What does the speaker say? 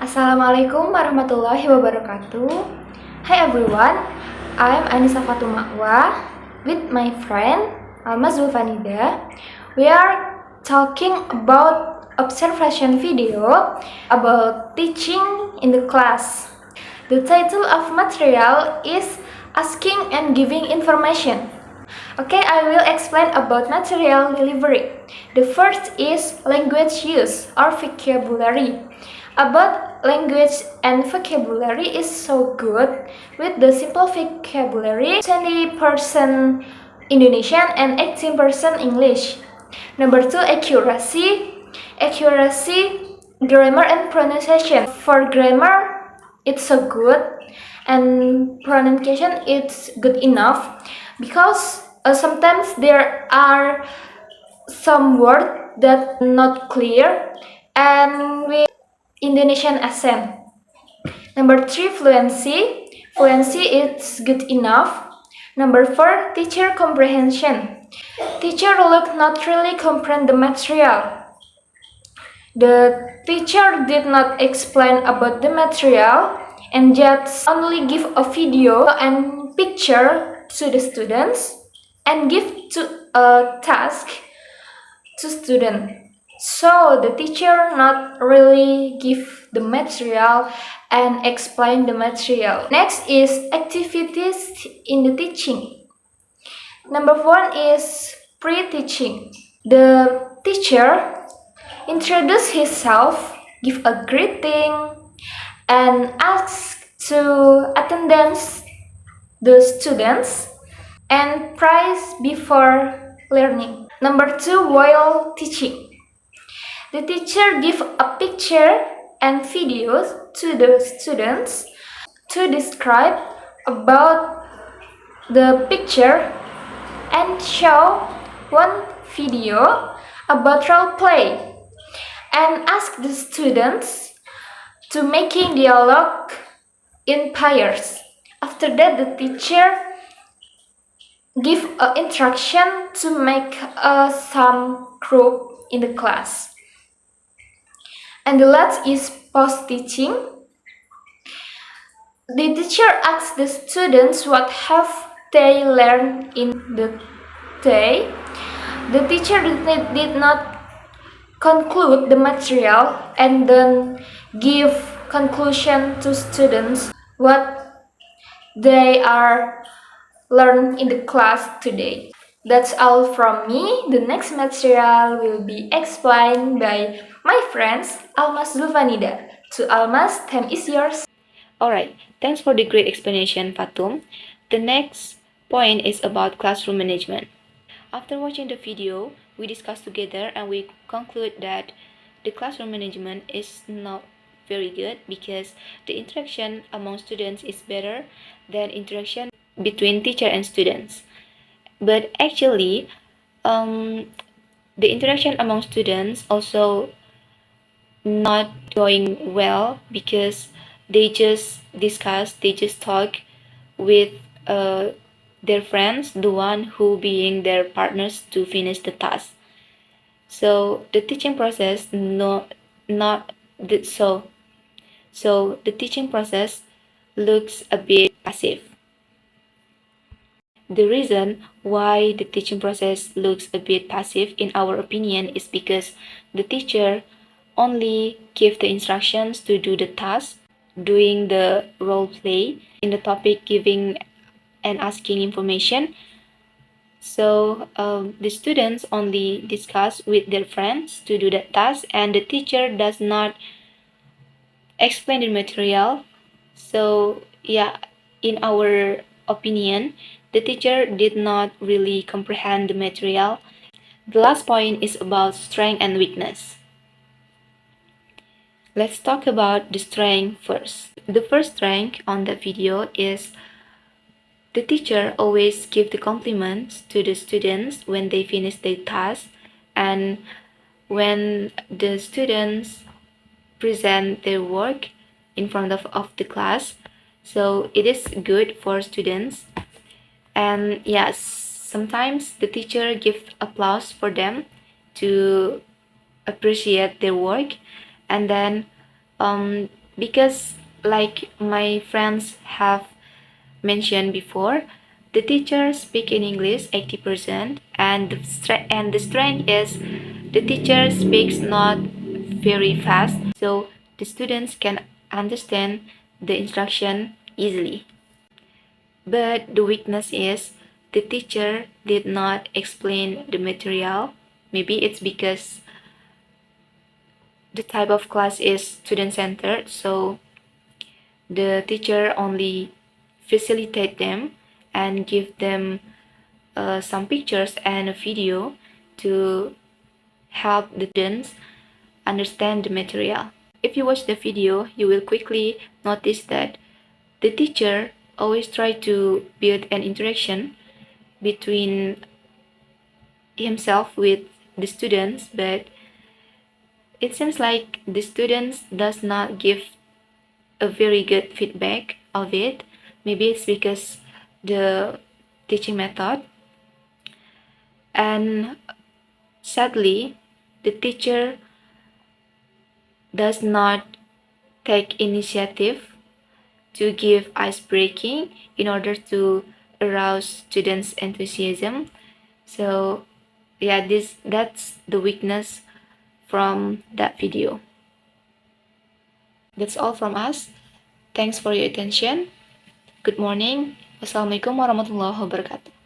Assalamualaikum warahmatullahi wabarakatuh. Hi everyone, I'm Anisa Fatum with my friend Almas Zulfanida. We are talking about observation video about teaching in the class. The title of material is Asking and Giving Information. Okay, I will explain about material delivery. The first is language use or vocabulary. About language and vocabulary is so good. With the simple vocabulary, 20% Indonesian and 18% English. Number 2, accuracy. Accuracy, grammar and pronunciation. For grammar, it's so good, and pronunciation it's good enough because sometimes there are some words that not clear and with Indonesian accent. Number 3, fluency. Fluency is good enough. Number 4, teacher comprehension. Teacher look not really comprehend the material. The teacher did not explain about the material and just only give a video and picture to the students and give to a task to student. So the teacher not really give the material and explain the material. Next is activities in the teaching. Number 1 is pre-teaching. The teacher introduce himself, give a greeting, and ask to attendance the students and prize before learning. Number 2, while teaching. The teacher give a picture and videos to the students to describe about the picture and show one video about role play and ask the students to making dialogue in pairs. After that, the teacher give instruction to make some group in the class. And the last is post-teaching. The teacher asks the students what have they learned in the day. The teacher did not conclude the material and then give conclusion to students what they are learned in the class today. That's all from me. The next material will be explained by my friends Almas Zulfanida. To Almas, time is yours. Alright, thanks for the great explanation, Fatum. The next point is about classroom management. After watching the video, we discussed together and we conclude that the classroom management is not very good because the interaction among students is better than interaction between teacher and students. But actually, the interaction among students also not going well because they just discuss, they just talk with their friends, the one who being their partners to finish the task. So the teaching process so the teaching process looks a bit passive. The reason why the teaching process looks a bit passive in our opinion is because the teacher only give the instructions to do the task, doing the role play in the topic, giving and asking information. So the students only discuss with their friends to do that task and the teacher does not explain the material. So yeah, in our opinion, the teacher did not really comprehend the material. The last point is about strength and weakness. Let's talk about the strength first. The first strength on the video is the teacher always give the compliments to the students when they finish their task and when the students present their work in front of the class. So it is good for students. And yes, sometimes the teacher give applause for them to appreciate their work, and then Because like my friends have mentioned before, the teacher speak in English 80%, and the strength is the teacher speaks not very fast, so the students can understand the instruction easily. But the weakness is the teacher did not explain the material. Maybe it's because the type of class is student-centered, so the teacher only facilitate them and give them some pictures and a video to help the students understand the material. If you watch the video, you will quickly notice that the teacher always try to build an interaction between himself with the students, but it seems like the students does not give a very good feedback of it. Maybe it's because the teaching method, and sadly the teacher does not take initiative to give ice breaking in order to arouse students' enthusiasm. So yeah, that's the weakness from that video. That's all from us. Thanks for your attention. Good morning. Wassalamualaikum warahmatullahi wabarakatuh.